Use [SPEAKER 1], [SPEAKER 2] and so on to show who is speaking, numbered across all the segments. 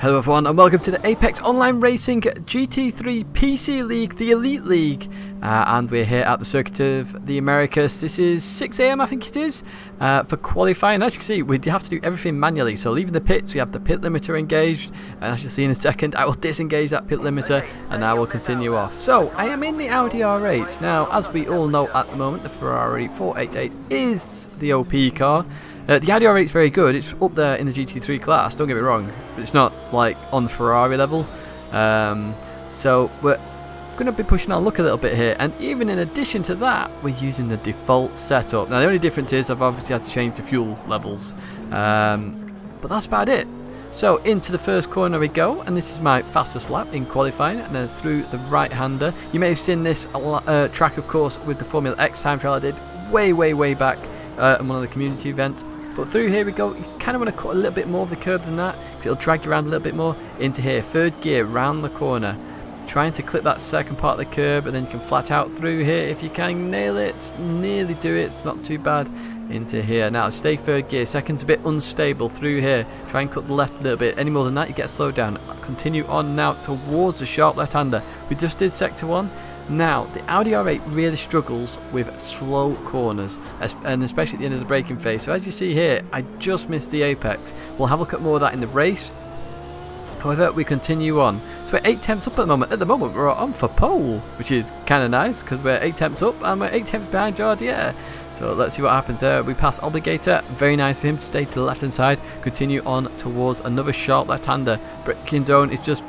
[SPEAKER 1] Hello everyone and welcome to the Apex Online Racing GT3 PC League, the Elite League, and we're here at the Circuit of the Americas. This is 6 AM I think it is, for qualifying. As you can see, we have to do everything manually, so leaving the pits we have the pit limiter engaged, and as you'll see in a second I will disengage that pit limiter and I will continue off. So I am in the Audi R8. Now as we all know at the moment, the Ferrari 488 is the OP car. The Audi R8 is very good. It's up there in the GT3 class, don't get me wrong, but it's not like on the Ferrari level. So we're going to be pushing our luck a little bit here, and even in addition to that we're using the default setup. Now the only difference is I've obviously had to change the fuel levels, but that's about it. So into the first corner we go, and this is my fastest lap in qualifying, and then through the right hander. You may have seen this track of course with the Formula X time trial I did way back in one of the community events. But through here we go. You kind of want to cut a little bit more of the curb than that, because it'll drag you around a little bit more. Into here, third gear, round the corner, trying to clip that second part of the curb, and then you can flat out through here if you can nail it. Nearly do it, it's not too bad. Into here, now stay third gear, second's a bit unstable. Through here, try and cut the left a little bit. Any more than that you get slowed down. Continue on now towards the sharp left hander. We just did sector 1. Now, the Audi R8 really struggles with slow corners, and especially at the end of the braking phase. So as you see here, I just missed the apex. We'll have a look at more of that in the race. However, we continue on. So we're 8 tenths up at the moment. At the moment, we're on for pole, which is kind of nice, because we're 8 tenths up, and we're 8 tenths behind Jardier. So let's see what happens there. We pass Obligator. Very nice for him to stay to the left-hand side. Continue on towards another sharp left-hander. Braking zone is just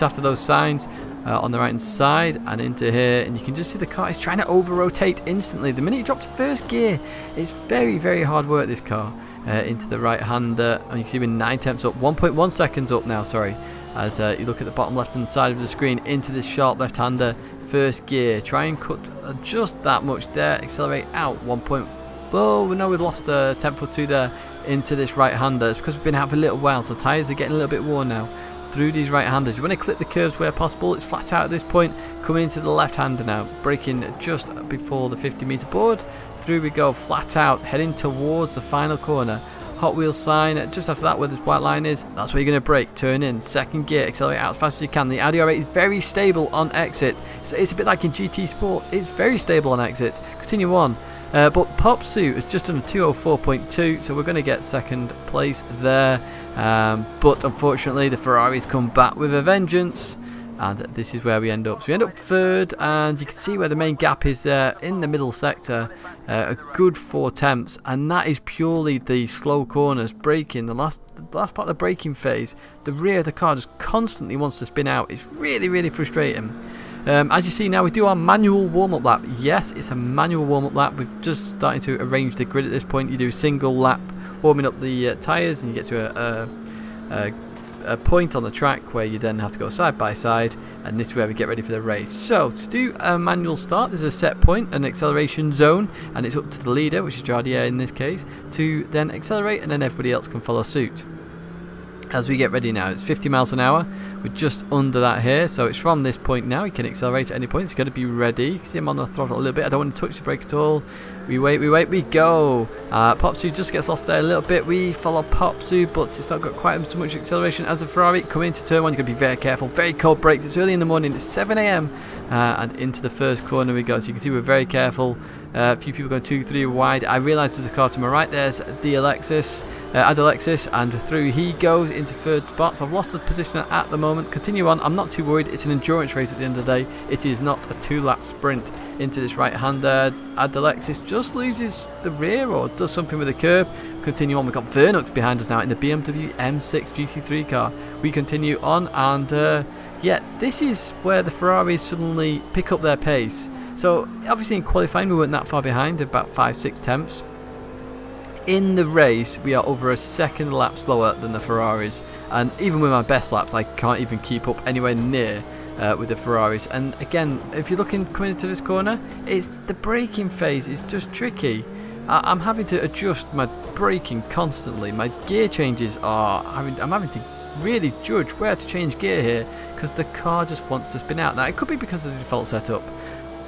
[SPEAKER 1] after those signs. On the right hand side and into here, and you can just see the car is trying to over rotate instantly. The minute you drop to first gear, it's very hard work, this car. Into the right hander, and you can see we're 9 tenths up, 1.1 seconds up now, sorry, as you look at the bottom left hand side of the screen. Into this sharp left hander, first gear, try and cut just that much there, accelerate out 1 point. Oh no, we've lost a tenth or two there. Into this right hander, it's because we've been out for a little while, so tyres are getting a little bit worn now. Through these right handers, you want to clip the curves where possible. It's flat out at this point. Coming into the left hander now, braking just before the 50-meter board. Through we go, flat out, heading towards the final corner. Hot Wheels sign just after that where this white line is. That's where you're going to brake, turn in, second gear, accelerate out as fast as you can. The Audi R8 is very stable on exit. It's a bit like in GT Sports, it's very stable on exit. Continue on. But Pop Suit is just under 204.2, so we're going to get second place there. But unfortunately the Ferraris come back with a vengeance, and this is where we end up. So we end up third, and you can see where the main gap is there in the middle sector. A good 4 tenths, and that is purely the slow corners, braking. The last part of the braking phase, the rear of the car just constantly wants to spin out. It's really frustrating. As you see now, we do our manual warm-up lap. Yes, it's a manual warm-up lap. We're just starting to arrange the grid at this point. You do a single lap warming up the tyres, and you get to a point on the track where you then have to go side by side, and this is where we get ready for the race. So to do a manual start, there's a set point, an acceleration zone, and it's up to the leader, which is Jardier in this case, to then accelerate, and then everybody else can follow suit. As we get ready now, it's 50 miles an hour. We're just under that here, so it's from this point now. You can accelerate at any point. It's got to be ready. You can see I'm on the throttle a little bit. I don't want to touch the brake at all. We wait, we go. Popsu just gets lost there a little bit. We follow Popsu, but it's not got quite as much acceleration as the Ferrari. Coming into turn 1, you've got to be very careful. Very cold brakes. It's early in the morning. It's 7 AM. And into the first corner we go. So you can see we're very careful. A few people going 2-3 wide. I realise there's a car to my right. There's Alexis, and through he goes into third spot. So I've lost the position at the moment. Continue on. I'm not too worried. It's an endurance race at the end of the day. It is not a 2-lap sprint. Into this right hander, Alexis just loses the rear or does something with the curb. Continue on. We've got Vernux behind us now in the BMW M6 GT3 car. We continue on, and yeah, this is where the Ferraris suddenly pick up their pace. So obviously in qualifying we weren't that far behind, about 5-6 tenths. In the race we are over a second lap slower than the Ferraris, and even with my best laps I can't even keep up anywhere near with the Ferraris. And again, if you're looking coming into this corner, it's the braking phase is just tricky. I'm having to adjust my braking constantly. My gear changes I'm having to really judge where to change gear here, because the car just wants to spin out. Now it could be because of the default setup,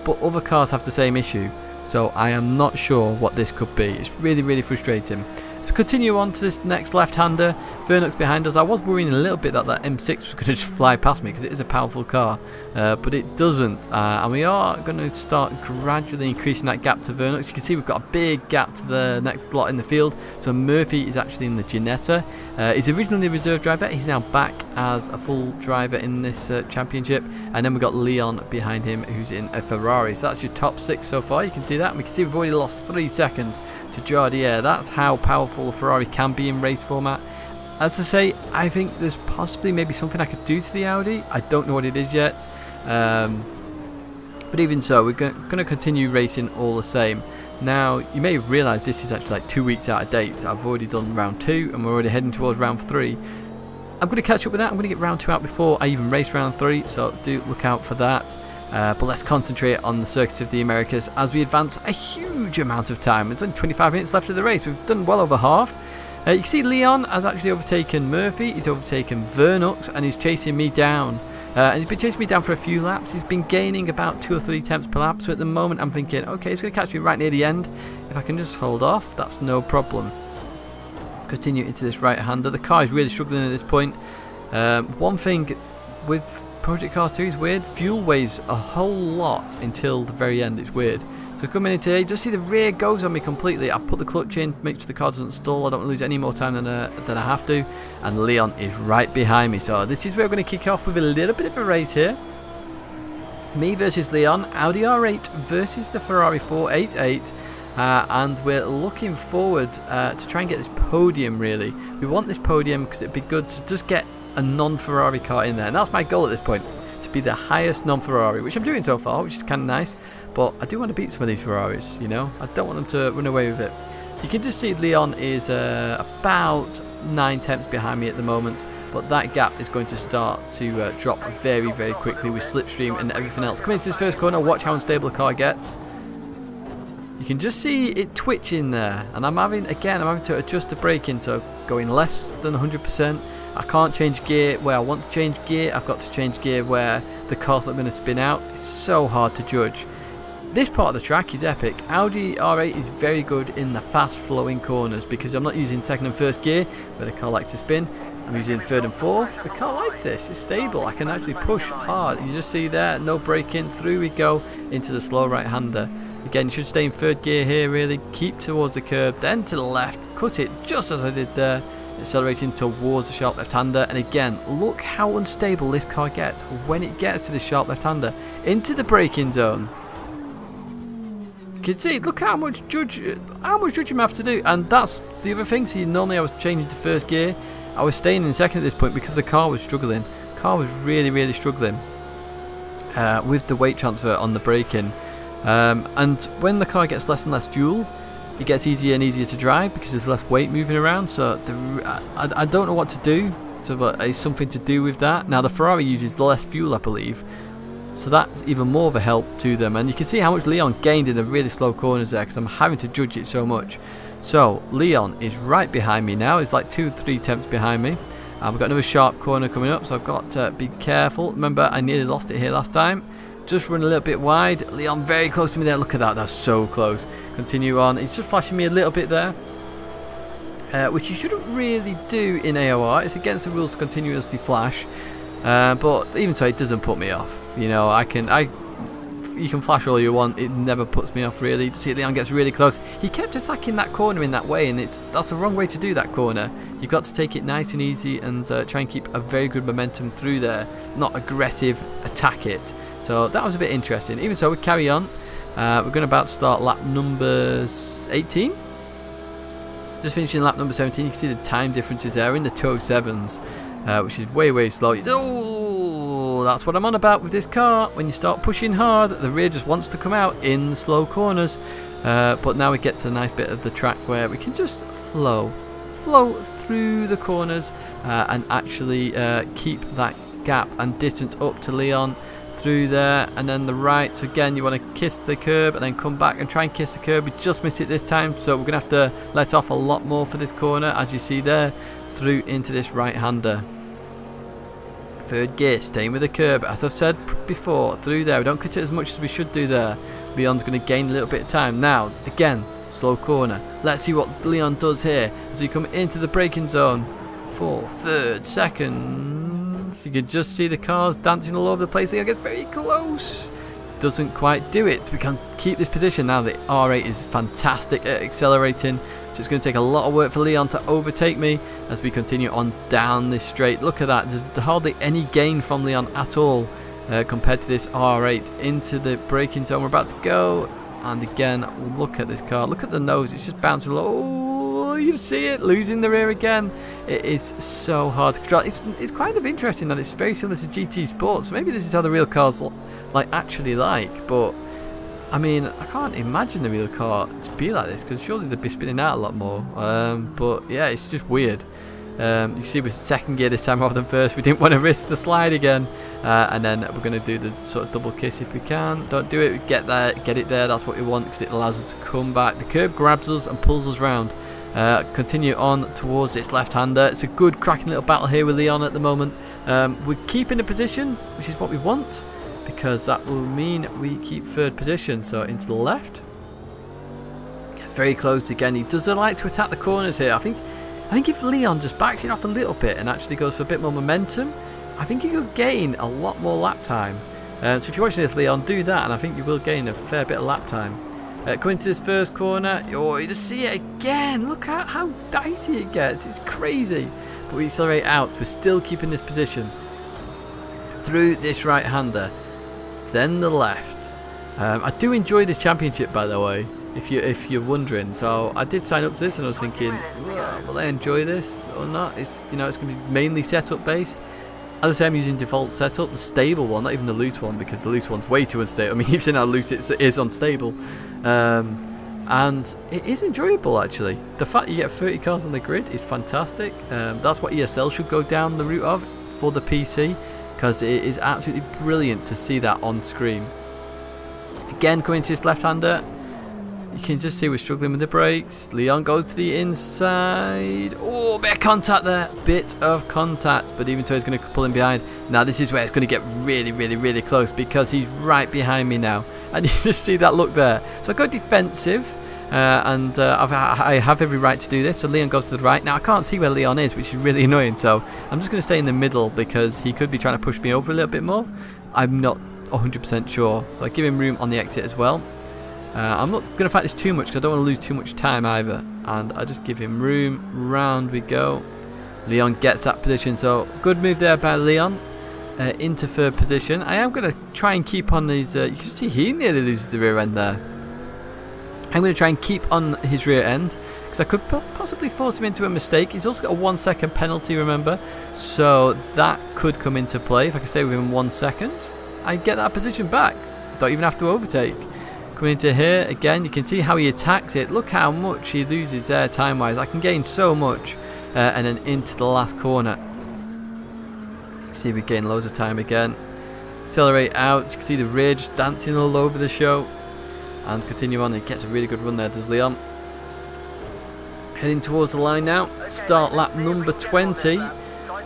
[SPEAKER 1] but other cars have the same issue, so I am not sure what this could be. It's really frustrating. So continue on to this next left-hander. Vernux behind us. I was worrying a little bit that that M6 was going to just fly past me because it is a powerful car, but it doesn't. And we are going to start gradually increasing that gap to Vernux. You can see we've got a big gap to the next lot in the field. So Murphy is actually in the Ginetta. He's originally a reserve driver. He's now back as a full driver in this championship. And then we've got Leon behind him, who's in a Ferrari. So that's your top 6 so far. You can see that. And we can see we've already lost 3 seconds to Jardier. That's how powerful a Ferrari can be in race format. As I say, I think there's possibly maybe something I could do to the Audi. I don't know what it is yet. But even so, we're going to continue racing all the same. Now, you may have realised this is actually like 2 weeks out of date. I've already done round 2 and we're already heading towards round 3. I'm going to catch up with that. I'm going to get round 2 out before I even race round 3, so do look out for that. But let's concentrate on the circuit of the Americas as we advance a huge amount of time. There's only 25 minutes left of the race. We've done well over half. You can see Leon has actually overtaken Murphy. He's overtaken Vernux and he's chasing me down. And he's been chasing me down for a few laps. He's been gaining about 2 or 3 tenths per lap. So at the moment I'm thinking, okay, he's going to catch me right near the end. If I can just hold off, that's no problem. Continue into this right-hander. The car is really struggling at this point. One thing with Project Cars 2 is weird. Fuel weighs a whole lot until the very end. It's weird. So coming in today, just see the rear goes on me completely. I put the clutch in, make sure the car doesn't stall. I don't want to lose any more time than I have to. And Leon is right behind me. So this is where we're going to kick off with a little bit of a race here. Me versus Leon. Audi R8 versus the Ferrari 488. And we're looking forward to try and get this podium, really. We want this podium because it'd be good to just get a non-Ferrari car in there. And that's my goal at this point, to be the highest non-Ferrari, which I'm doing so far, which is kind of nice. But I do want to beat some of these Ferraris, you know. I don't want them to run away with it. So you can just see Leon is about 9 tenths behind me at the moment. But that gap is going to start to drop very, very quickly with slipstream and everything else. Coming into this first corner, watch how unstable the car gets. You can just see it twitching there, and I'm having to adjust the braking, so going less than 100%. I can't change gear where I want to change gear. I've got to change gear where the car's not going to spin out. It's so hard to judge. This part of the track is epic. Audi R8 is very good in the fast flowing corners because I'm not using second and first gear where the car likes to spin. I'm using third and fourth. The car likes this. It's stable. I can actually push hard. You just see there, no braking. Through we go into the slow right-hander. Again, you should stay in third gear here, really. Keep towards the curb, then to the left. Cut it just as I did there. Accelerating towards the sharp left-hander. And again, look how unstable this car gets when it gets to the sharp left-hander. Into the braking zone. You can see, look how much judging I have to do. And that's the other thing. See, normally I was changing to first gear. I was staying in second at this point because the car was struggling. The car was really, really struggling with the weight transfer on the braking. And when the car gets less and less fuel, it gets easier and easier to drive because there's less weight moving around. So I don't know what to do, but it's something to do with that. Now the Ferrari uses less fuel, I believe, so that's even more of a help to them. And you can see how much Leon gained in the really slow corners there because I'm having to judge it so much. So Leon is right behind me now. He's like 2 or 3 tenths behind me. We've got another sharp corner coming up, so I've got to be careful. Remember, I nearly lost it here last time. Just run a little bit wide. Leon very close to me there. Look at that. That's so close. Continue on. He's just flashing me a little bit there, which you shouldn't really do in AOR. It's against the rules to continuously flash. But even so, it doesn't put me off. You know, you can flash all you want. It never puts me off really. You see, Leon gets really close. He kept attacking that corner in that way, and that's the wrong way to do that corner. You've got to take it nice and easy and try and keep a very good momentum through there. Not aggressive. Attack it. So that was a bit interesting. Even so, we carry on. We're going to about start lap number 18. Just finishing lap number 17. You can see the time differences there in the 207s, which is way, way slow. Oh, that's what I'm on about with this car. When you start pushing hard, the rear just wants to come out in the slow corners. But now we get to a nice bit of the track where we can just flow through the corners and actually keep that gap and distance up to Leon. Through there, and then the right. So again, you want to kiss the curb and then come back and try and kiss the curb. We just missed it this time, so we're gonna have to let off a lot more for this corner, as you see there, through into this right-hander. Third gear, staying with the curb, as I've said before. Through there, we don't cut it as much as we should do there. Leon's going to gain a little bit of time. Now, again, slow corner. Let's see what Leon does here as we come into the braking zone. 4, 3rd, 2nd. You can just see the cars dancing all over the place. Leon gets very close. Doesn't quite do it. We can keep this position now. The R8 is fantastic at accelerating, so it's going to take a lot of work for Leon to overtake me as we continue on down this straight. Look at that. There's hardly any gain from Leon at all compared to this R8 into the braking zone. We're about to go, and again, look at this car. Look at the nose. It's just bouncing low. Oh, you see it, losing the rear again. It is so hard to control. It's kind of interesting that it's very similar to GT Sports. So maybe this is how the real cars actually like. But I mean, I can't imagine the real car to be like this, because surely they'd be spinning out a lot more. But yeah, it's just weird. You see, with 2nd gear this time rather than 1st. We didn't want to risk the slide again, and then we're going to do the sort of double kiss if we can. Don't do it. We get there, get it there. That's what we want, because it allows us to come back. The curb grabs us and pulls us round. Continue on towards its left-hander. It's a good cracking little battle here with Leon at the moment. We're keeping the position, which is what we want, because that will mean we keep 3rd position. So into the left. Gets very close again. He does like to attack the corners here. I think if Leon just backs it off a little bit and actually goes for a bit more momentum, I think he could gain a lot more lap time. So if you're watching this, Leon, do that, and I think you will gain a fair bit of lap time. Coming to this 1st corner, oh, you just see it again. Look at how dicey it gets. It's crazy. But we accelerate out. We're still keeping this position. Through this right-hander, then the left. I do enjoy this championship, by the way, if you're wondering. So I did sign up to this, and I was thinking, will I enjoy this or not? It's it's going to be mainly setup based. As I say, I'm using default setup, the stable one, not even the loose one, because the loose one's way too unstable. I mean, you've seen how loose it is unstable. And it is enjoyable, actually. The fact you get 30 cars on the grid is fantastic. That's what ESL should go down the route of for the PC, because it is absolutely brilliant to see that on screen. Again, coming to this left-hander, you can just see we're struggling with the brakes. Leon goes to the inside. Oh, bit of contact there. Bit of contact. But even so, he's going to pull him behind. Now, this is where it's going to get really, really, really close, because he's right behind me now. And you just see that look there. So I go defensive. I have every right to do this. So Leon goes to the right. Now, I can't see where Leon is, which is really annoying. So I'm just going to stay in the middle, because he could be trying to push me over a little bit more. I'm not 100% sure. So I give him room on the exit as well. I'm not going to fight this too much, because I don't want to lose too much time either, and I just give him room. Round we go. Leon gets that position, so good move there by Leon into 3rd position. I am going to try and keep on these. You can see he nearly loses the rear end there. I'm going to try and keep on his rear end, because I could possibly force him into a mistake. He's also got a 1-second penalty, remember, so that could come into play. If I can stay with him 1 second, I get that position back. Don't even have to overtake. Coming into here, again, you can see how he attacks it. Look how much he loses there time-wise. I can gain so much. And then into the last corner. You can see we gain loads of time again. Accelerate out. You can see the rear just dancing all over the show. And continue on. He gets a really good run there, does Leon. Heading towards the line now. Start lap number 20.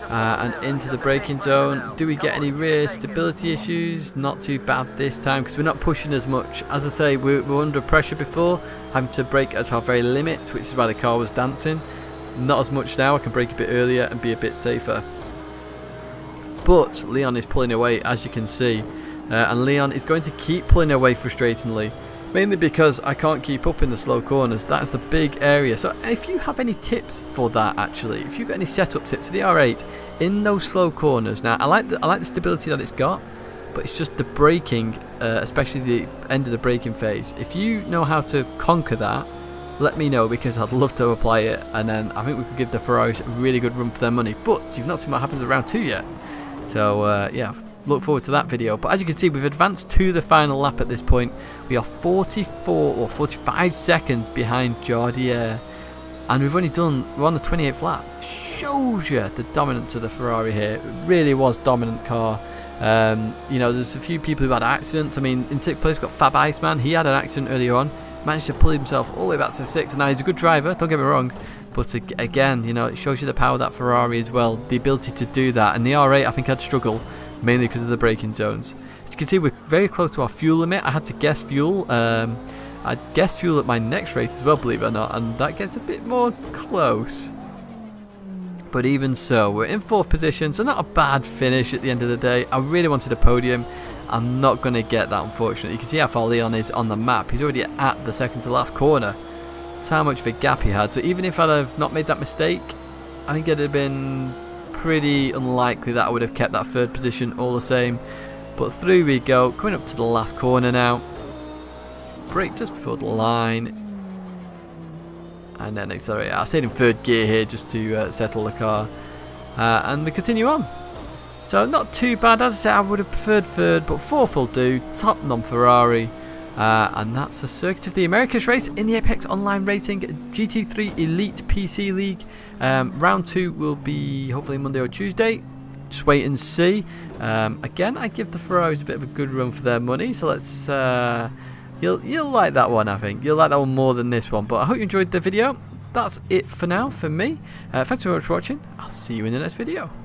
[SPEAKER 1] And into the braking zone. Do we get any rear stability issues? Not too bad this time, because we're not pushing as much. As I say, we were under pressure before, having to brake at our very limit, which is why the car was dancing. Not as much now. I can brake a bit earlier and be a bit safer. But Leon is pulling away, as you can see, and Leon is going to keep pulling away frustratingly. Mainly because I can't keep up in the slow corners. That's the big area. So if you have any tips for that, actually, if you've got any setup tips for the R8 in those slow corners. Now, I like the stability that it's got, but it's just the braking, especially the end of the braking phase. If you know how to conquer that, let me know, because I'd love to apply it, and then I think we could give the Ferraris a really good run for their money. But you've not seen what happens at round 2 yet. So yeah, look forward to that video. But as you can see, we've advanced to the final lap at this point. We are 44 or 45 seconds behind Jardier, and we're on the 28th lap. Shows you the dominance of the Ferrari here. It really was dominant car. There's a few people who had accidents. I mean, in 6th place we've got Fab Iceman. He had an accident earlier on, managed to pull himself all the way back to 6th, and now he's a good driver, don't get me wrong. But again, it shows you the power of that Ferrari as well, the ability to do that. And the R8, I think, had struggled mainly because of the braking zones. As you can see, we're very close to our fuel limit. I had to guess fuel, I guess fuel at my next race as well, believe it or not, and that gets a bit more close. But even so, we're in 4th position, so not a bad finish at the end of the day. I really wanted a podium. I'm not going to get that, unfortunately. You can see how far Leon is on the map. He's already at the second to last corner. That's how much of a gap he had. So even if I'd have not made that mistake, I think it'd have been pretty unlikely that I would have kept that 3rd position all the same. But through we go, coming up to the last corner now. Brake just before the line. And then accelerate. I stayed in 3rd gear here just to settle the car. And we continue on. So not too bad. As I said, I would have preferred 3rd, but 4th will do. Top non-Ferrari. And that's the Circuit of the Americas race in the Apex Online Racing GT3 Elite PC League. Round 2 will be hopefully Monday or Tuesday. Just wait and see. Again, I give the Ferraris a bit of a good run for their money. So let's... You'll like that one, I think. You'll like that one more than this one. But I hope you enjoyed the video. That's it for now for me. Thanks very much for watching. I'll see you in the next video.